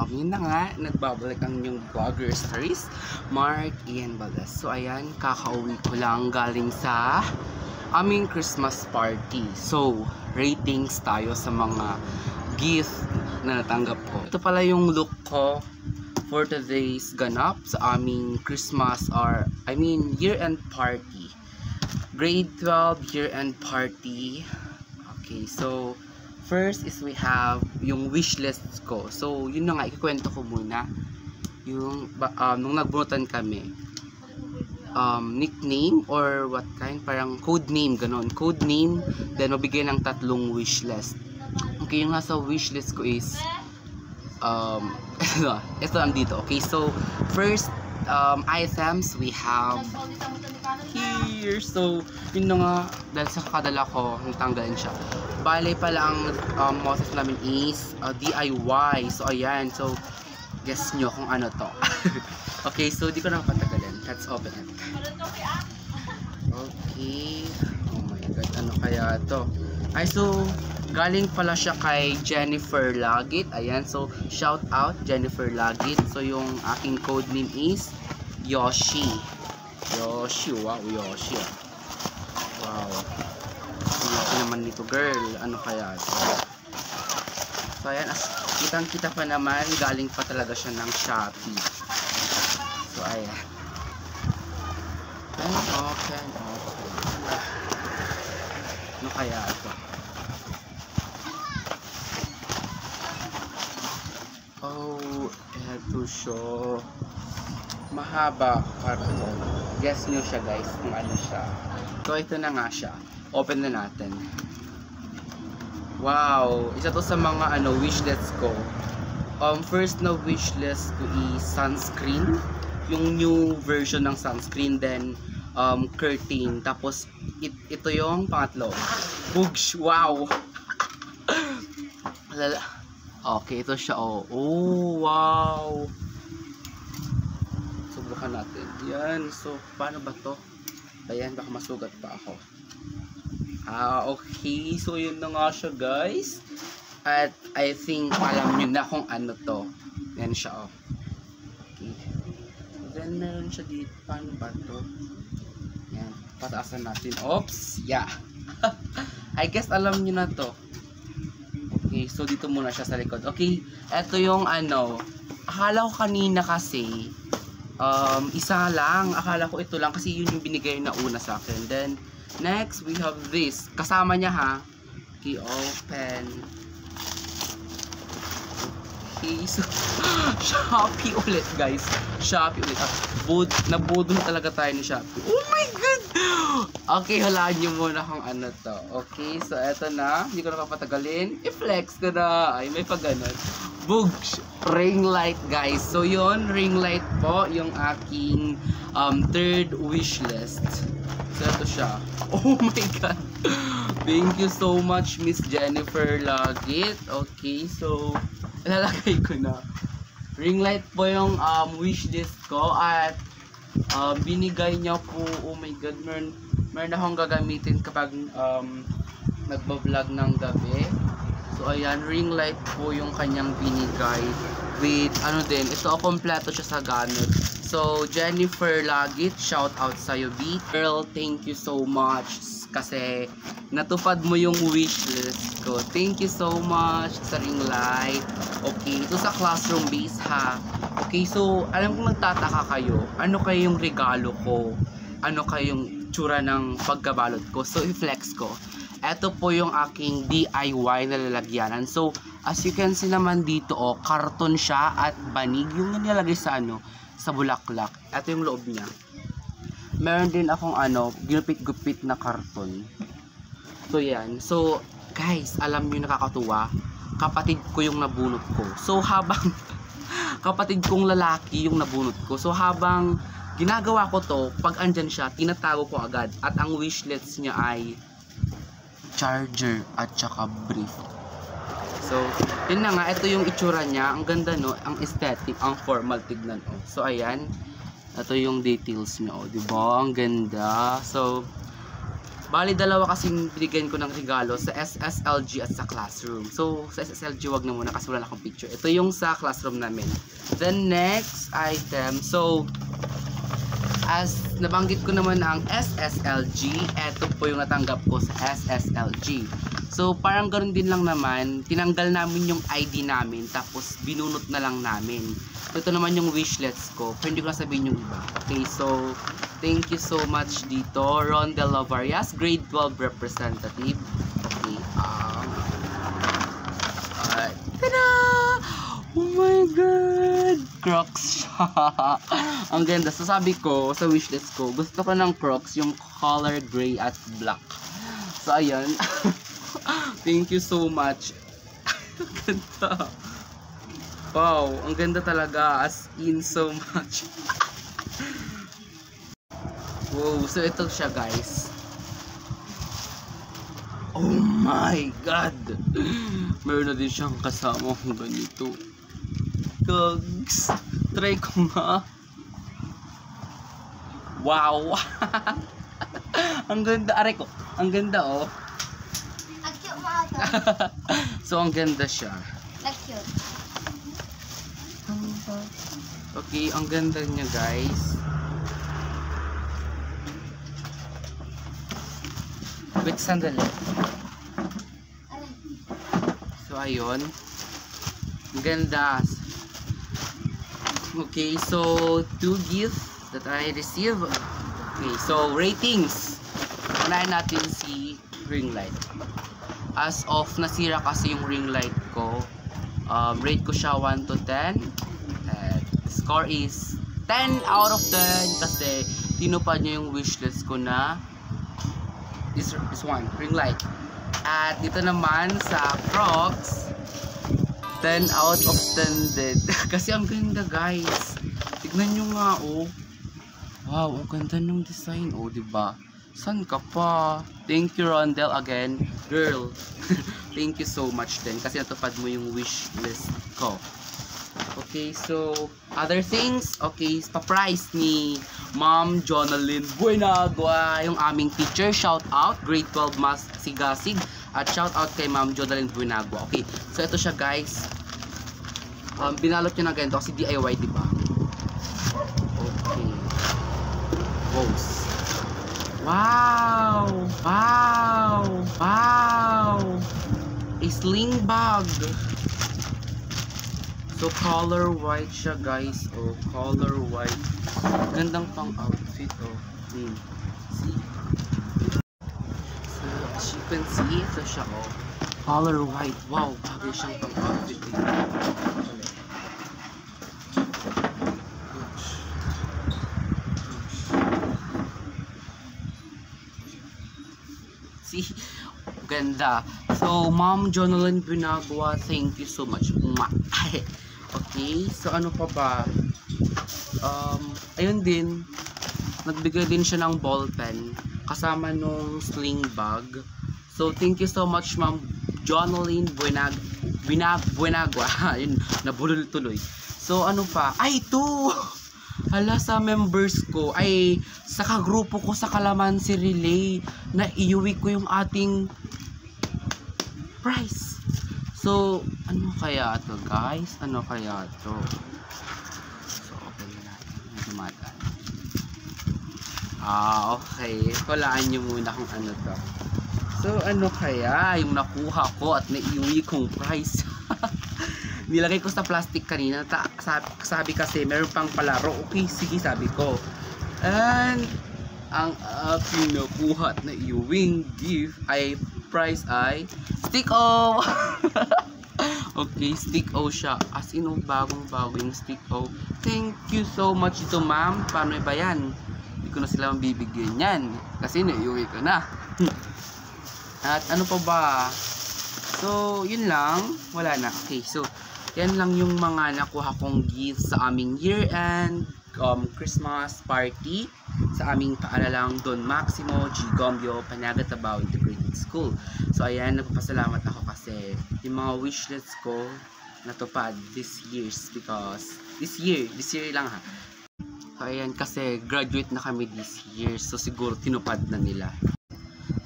Yun na nga, nagbabalik ang inyong vlogger stories, Mark Ian Valdez. So, ayan, kakauwi ko lang galing sa aming Christmas party. So, ratings tayo sa mga gift na natanggap ko. Ito pala yung look ko for today's ganap sa aming Christmas year-end party. Grade 12 year-end party. Okay, so first is we have yung wish list ko. So, yun na nga, ikikwento ko muna. Yung, nung nagbunutan kami, nickname or what kind, parang code name, ganon. Code name, then mabigay ng 3 wish list. Okay, yung nasa wish list ko is, ito nandito. Okay, so, first, items we have here. So, yun na nga, dahil sa kakadala ko, natanggalin siya. Bale pala ang motif namin is DIY. So, ayan. So, guess nyo kung ano to. Okay, so di ko na patagalin. Let's open it. Okay. Oh my God, ano kaya to? Ay, so, galing pala siya kay Jennifer Lagit. Ayan, so, shout out Jennifer Lagit. So, yung aking code name is Yoshi. Yoshi, wow, Yoshi. Wow. Yoshi naman nito, girl. Ano kaya ito? So, ayan, kitang-kita pa naman, galing pa talaga siya ng Shopee. So, ayan. Okay. Ano kaya ito? Oh, eto siya. Mahaba karton. Guess nyo siya, guys, kung ano siya. So, ito na nga siya. Open na natin. Wow! Isa to sa mga wish list ko. First na wish list ko is sunscreen. Yung new version ng sunscreen. Then, curtain. Tapos, ito yung pangatlo. Boogs! Wow! Okay, ito siya. Oh, wow! Subukan natin. Yan. So, paano ba to? Ayan, baka masugat pa ako. Okay. So, yun na nga siya, guys. At I think alam nyo na kung ano to. Yan siya, oh. Okay. Then, meron siya dito. Paano ba to? Yan. Pataasan natin. Oops! Yeah. I guess alam nyo na to. Okay. So, dito muna siya sa likod. Okay. Ito yung akala ko kanina kasi isa lang. Akala ko ito lang kasi yun yung binigay na una sa akin. Then, next, we have this. Kasama niya, ha? Okay, open. Okay, so, Shopee ulit, guys. Shopee ulit. Nabudol talaga tayo ng Shopee. Oh my God! Okay, hulaan niyo muna kung ano to. Okay, so, eto na. Hindi ko na papatagalin. I-flex ko na. Ay, may pag-ganon. Boogs! Ring light, guys. So, yun, ring light po. Yung aking third wish list. So, ito siya. Oh my God! Thank you so much, Miss Jennifer Lagit. Okay, so, ilalagay ko na. Ring light po yung wish list ko. At, binigay niya po, oh my God, meron akong gagamitin kapag nagbablog ng gabi. So, ayan, ring light po yung kanyang binigay. With, ito, kompleto siya sa ganot. So, Jennifer Lagit, shout out sa'yo, B. Girl, thank you so much. Kasi, natupad mo yung wish list ko. Thank you so much sa ring light. Okay, ito sa classroom base, ha. Okay, so, alam kong nagtataka kayo. Ano kayo yung regalo ko? Ano kayo yung tsura ng pagkabalot ko? So, i-flex ko. Ito po yung aking DIY na lalagyanan. So, as you can see naman dito, karton siya at banig. Yung nilalagay sa sa bulaklak. Ito yung loob niya. Meron din akong ginupit-gupit na karton. So, yan. So, guys, alam nyo nakakatuwa. Kapatid ko yung nabunot ko. So, habang kapatid kong lalaki yung nabunot ko. So, habang ginagawa ko to, pag andyan siya, tinatago ko agad. At ang wish list niya ay charger at saka brief. So, yun na nga, ito yung itsura niya. Ang ganda, no? Ang aesthetic, ang formal tignan, oh. So, ayan. Ito yung details niya, oh. Diba? Ang ganda. So, Bali, dalawa kasing binigyan ko ng regalo sa SSLG at sa classroom. So, sa SSLG wag na muna kasi wala na akong picture. Ito yung sa classroom namin. The next item, so, as nabanggit ko naman ang SSLG, eto po yung natanggap ko sa SSLG. So, parang ganoon din lang naman, tinanggal namin yung ID namin, tapos binunot na lang namin. So, ito naman yung wishlist ko, pero hindi ko na sabihin yung iba. Okay, so, thank you so much dito, Rondel Lavarias, grade 12 representative. Okay, tada! Oh my God! Crocs siya. Ang ganda. So, sabi ko, sa wishlist ko, gusto ko ng Crocs, yung color gray at black. So, ayan. Thank you so much. Ang ganda. Wow, ang ganda talaga. As in, so much. Wow, so ito siya, guys. Oh my God! Meron na din siyang kasama kung ganito. Gogs! Try ko nga. Wow! Ang ganda. Aray ko. Ang ganda, oh. So, ang ganda siya. Okay, ang ganda niya, guys. Wait, sandali. So, ayun. Ang ganda. Okay, so, 2 gifts that I received. Okay, so, ratings. Unahin natin si ring light. As of, nasira kasi yung ring light ko. Rate ko siya 1 to 10. Score is 10 out of 10 kasi tinupad niya yung wishlist ko na this one, ring light. At dito naman sa Crocs, 10 out of 10 din. Kasi ang ganda, guys. Tignan nyo nga, oh. Wow, ang ganda ng design, oh, diba? San ka pa? Thank you, Rondel, again. Girl, thank you so much din kasi natupad mo yung wish list ko. Okay, so, other things, okay, pa-price ni Ma'am Jonalyn Buenagua, yung aming teacher. Shout out, grade 12 Mas Sigasig. At shout out kay Ma'am Jonalyn Buenagua. Okay, so ito siya, guys. Binalot nyo na ganito kasi DIY, diba? Okay. Wow! Wow! Wow! A sling bag. So, color white siya, guys. Oh, color white. Gandang pang outfit, oh. See? So, as you can see, ito siya, oh. Color white. Wow, bagay siyang pang outfit. See? Ganda. So, Ma'am Jonalyn Buenagua, thank you so much. Okay, so ano pa ba? Ayun din, nagbigay din siya ng ballpen kasama nung sling bag. So, thank you so much, Ma'am Jonalyn Buenagua. Ayun, nabulol tuloy. So, ano pa? Ay, ito! Hala, sa members ko, ay, sa kagrupo ko sa Kalamansi Relay, na iuwi ko yung ating prize. So, ano kaya to, guys? Ano kaya to? So, open na natin. Medyo mata. Okay. Hulaan nyo muna kung ano to. So, ano kaya yung nakuha ko at naiuwi kong prize? Nilagay ko sa plastic kanina. Sabi kasi, meron pang palaro. Okay, sige, sabi ko. And, ang aking nakuha at naiuwing gift ay prize ay stick-o. Okay, stick-o siya. As in, bagong-bago yung stick-o. Thank you so much ito, ma'am. Paano ba yan? Hindi ko na sila mabibigyan yan. Kasi naiuwi ko na. At ano pa ba? So, yun lang. Wala na. Okay, so, yan lang yung mga nakuha kong gifts sa aming year-end Christmas party sa aming paaralang Don Maximo G. Gombio, Panagatabaw Integrated School. So ayan, nagpapasalamat ako kasi yung mga wishlist ko natupad this years because this year lang ha. So ayan, kasi graduate na kami this year, so siguro tinupad na nila.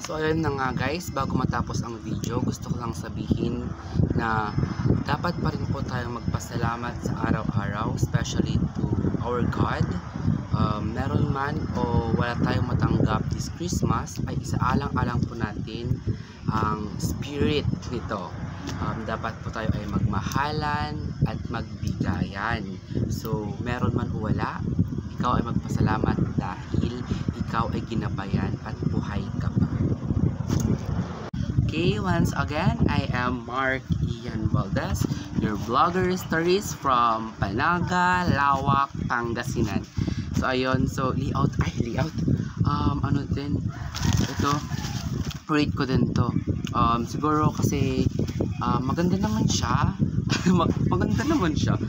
So ayun na nga guys, bago matapos ang video, gusto ko lang sabihin na dapat pa rin po tayong magpasalamat sa araw-araw, especially to our God. Meron man o wala tayong matanggap this Christmas, ay isaalang-alang po natin ang spirit nito. Dapat po tayo ay magmahalan at magbigayan. So meron man o wala, ikaw ay magpasalamat dahil ikaw ay ginabayan at buhay ka pa. Okay, once again, I am Mark Ian Valdez, your vlogger stories from Panaga, Lawak, Pangasinan. So ayun, so layout. Ano din, ito, rate ko din to. Siguro kasi maganda naman siya. Maganda naman siya.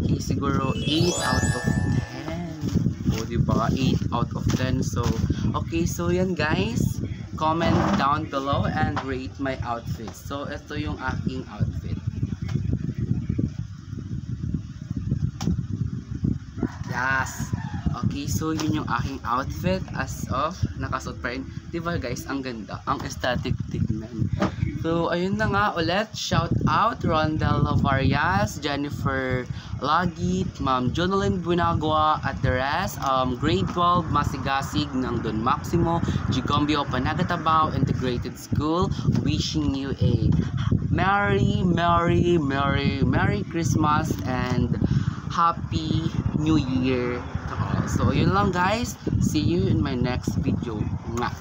Okay, siguro 8 out of 10. O diba, 8 out of 10. So, okay, so yan guys. Comment down below and rate my outfit. So, ito yung aking outfit. Yes. Okay, so yun yung aking outfit as of nakasuot pa rin. Diba guys, ang ganda. Ang aesthetic tignan. So, ayun na nga ulit. Shout out Rondel Lavarias, Jennifer Lagit, Ma'am Jonalyn Bunagua at the rest. Grade 12 Masigasig ng Don Maximo, Gigombio, Panagatabao Integrated School. Wishing you a Merry Christmas and Happy New Year to all. So, yun lang guys. See you in my next video. Mwah!